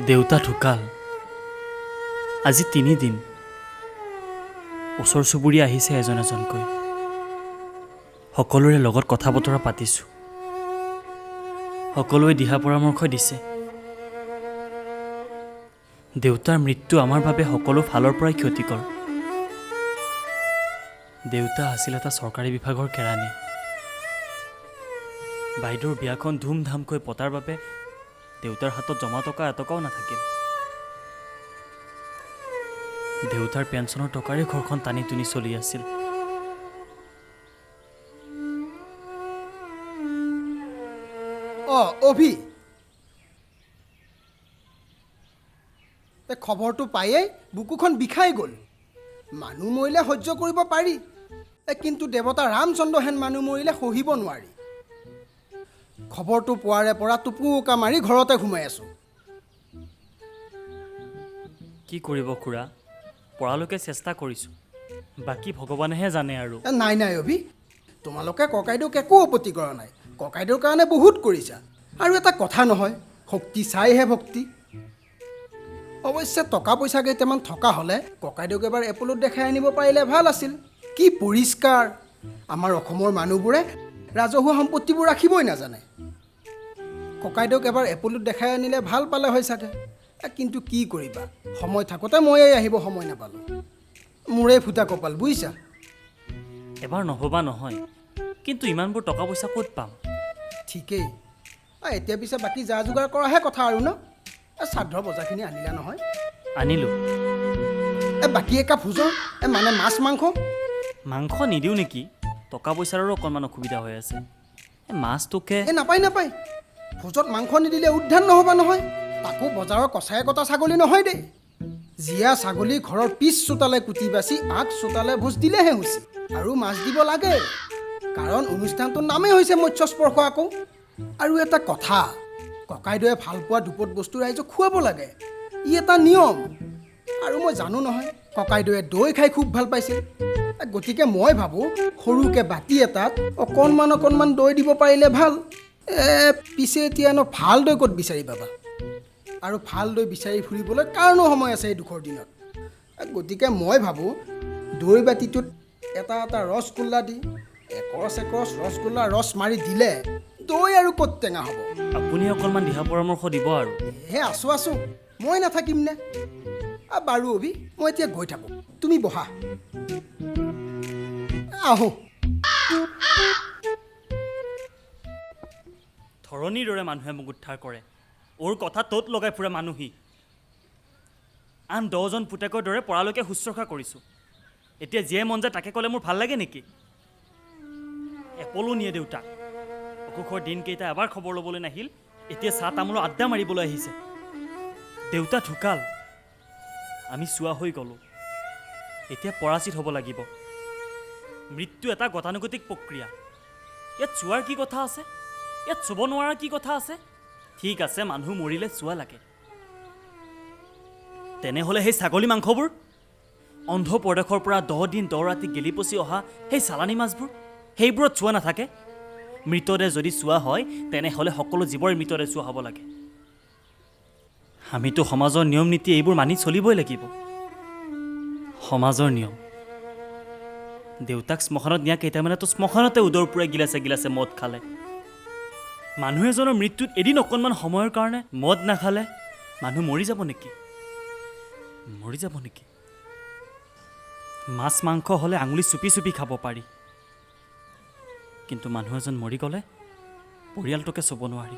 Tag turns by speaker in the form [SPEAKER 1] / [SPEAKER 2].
[SPEAKER 1] দেউতা ঢুকাল আজি 3 দিন। ওচৰ চুবুৰীয়া আহিছে এজন এজনকৈ। সকলোৰে লগত কথা বতৰা পাতিছোঁ। সকলোৱে দিহা পৰামৰ্শ দিছে। দেউতাৰ মৃত্যু আমাৰ বাবে সকলো ফালৰ পৰাই ক্ষতিকৰ। দেউতা আছিল এটা চৰকাৰী বিভাগৰ কেৰাণী। বাইদেউৰ বিয়াখন ধুমধামকৈ পতাৰ বাবে দেউতাৰ হাতত জমা টকা এটকাও নাথাকিল। দেউতাৰ পেঞ্চনৰ টকাৰে ঘৰখন টানি টুনি চলি আছিল।
[SPEAKER 2] অভি, খবৰটো পায়েই বুকুখন বিষাই গ'ল। মানুহ মৰিলে সহ্য কৰিব পাৰি, কিন্তু দেৱতা ৰামচন্দ্ৰ হেন মানুহ মৰিলে সহিব নোৱাৰি। খবৰটো পোৱাৰে পৰা টোপুকা মাৰি ঘৰতে সোমাই আছোঁ।
[SPEAKER 1] কি কৰিব খুৰা, পৰালৈকে চেষ্টা কৰিছোঁ, বাকী ভগৱানেহে জানে। আৰু
[SPEAKER 2] নাই অভি, তোমালোকে ককাইদেউক একো আপত্তি কৰা নাই। ককাইদেউৰ কাৰণে বহুত কৰিছা। আৰু এটা কথা নহয়, শক্তি চাইহে ভক্তি। অৱশ্যে টকা পইচা কেইটামান থকা হ'লে ককাইদেউক এবাৰ এপলত দেখাই আনিব পাৰিলে ভাল আছিল। কি পৰিষ্কাৰ! আমাৰ অসমৰ মানুহবোৰে ৰাজহুৱা সম্পত্তিবোৰ ৰাখিবই নাজানে। ককাইদেউক এবাৰ এপলত দেখাই আনিলে ভাল পালে হয় চাগে। কিন্তু কি কৰিবা, সময় থাকোঁতে ময়েই আহিব সময় নাপালোঁ। মোৰে ফুটা কপাল, বুজিছা।
[SPEAKER 1] এবাৰ নহ'বা নহয়, কিন্তু ইমানবোৰ টকা পইচা ক'ত পাম?
[SPEAKER 2] ঠিকেই। এতিয়া পিছে বাকী যা যোগাৰ কৰাহে কথা আৰু ন? শ্ৰাদ্ধৰ বজাৰখিনি আনিলা নহয়?
[SPEAKER 1] আনিলোঁ।
[SPEAKER 2] বাকী একাপ ভোজৰ, মানে মাছ মাংস।
[SPEAKER 1] মাংস নিদিওঁ নেকি? টকা পইচাৰো অকণমান অসুবিধা হৈ আছে। মাছটোকে
[SPEAKER 2] নাপায়। ভোজত মাংস নিদিলে উদ্ধাৰ নহ'বা নহয়। তাকো বজাৰৰ কচাই কটা ছাগলী নহয় দেই। জীয়া ছাগলী ঘৰৰ পিছ চোতালে কুটি বাচি আগ চোতালে ভোজ দিলেহে হৈছে। আৰু মাছ দিব লাগে, কাৰণ অনুষ্ঠানটোৰ নামেই হৈছে মৎস্য স্পৰ্শ। আকৌ আৰু এটা কথা, ককাইদেৱে ভাল পোৱা দুপদ বস্তু ৰাইজক খুৱাব লাগে, ই এটা নিয়ম। আৰু মই জানো নহয়, ককাইদেৱে দৈ খাই খুব ভাল পাইছিল। গতিকে মই ভাবোঁ সৰুকৈ বাতি এটাত অকণমান দৈ দিব পাৰিলে ভাল। পিছে এতিয়ানো ভাল দৈ ক'ত বিচাৰি পাবা? আৰু ভাল দৈ বিচাৰি ফুৰিবলৈ কাৰণো সময় আছে এই দুখৰ দিনত। গতিকে মই ভাবোঁ দৈ বাতিটোত এটা ৰসগোল্লা দি একৰছ ৰসগোল্লা ৰস মাৰি দিলে দৈ আৰু ক'ত টেঙা হ'ব।
[SPEAKER 1] আপুনি অকণমান দিহা পৰামৰ্শ দিব আৰু।
[SPEAKER 2] আছোঁ, মই নাথাকিম নে? বাৰু অভি, মই এতিয়া গৈ থাকোঁ, তুমি বহা। আহোঁ।
[SPEAKER 1] ধৰণীৰ দৰে মানুহে মোক উদ্ধাৰ কৰে। ওৰ কথা তত লগাই ফুৰে মানুহি। আন 10জন পুতেকৰ দৰে পৰালৈকে শুশ্ৰূষা কৰিছোঁ। এতিয়া যিয়ে মন যায় তাকে ক'লে মোৰ ভাল লাগে নেকি? এপলো নিয়ে দেউতাক। অসুখৰ দিনকেইটা এবাৰ খবৰ ল'বলৈ নাহিল, এতিয়া চাহ তামোলৰ আড্ডা মাৰিবলৈ আহিছে। দেউতা ঢুকাল, আমি চোৱা হৈ গ'লোঁ। এতিয়া পৰাচিত হ'ব লাগিব। মৃত্যু এটা গতানুগতিক প্ৰক্ৰিয়া। ইয়াত চোৱাৰ কি কথা আছে? ইয়াত চুব নোৱাৰাৰ কি কথা আছে? ঠিক আছে, মানুহ মৰিলে চোৱা লাগে। তেনেহ'লে সেই ছাগলী মাংসবোৰ, অন্ধ্ৰপ্ৰদেশৰ পৰা 10 দিন 10 ৰাতি গেলি পচি অহা সেই চালানী মাছবোৰ, সেইবোৰত চোৱা নাথাকে? মৃতদেহ যদি চোৱা হয়, তেনেহ'লে সকলো জীৱৰ মৃতদেহ চোৱা হ'ব লাগে। আমিতো সমাজৰ নিয়ম নীতি এইবোৰ মানি চলিবই লাগিব। সমাজৰ নিয়ম। দেউতাক শ্মশানত নিয়া কেইটামানেতো শ্মশানতে উদৰ পূৰাই গিলাচে মদ খালে। মানুহ এজনৰ মৃত্যুত এদিন অকণমান সময়ৰ কাৰণে মদ নাখালে মানুহ মৰি যাব নেকি? মাছ মাংস হ'লে আঙুলি চুপি খাব পাৰি, কিন্তু মানুহ এজন মৰি গ'লে পৰিয়ালটোকে চুব নোৱাৰি।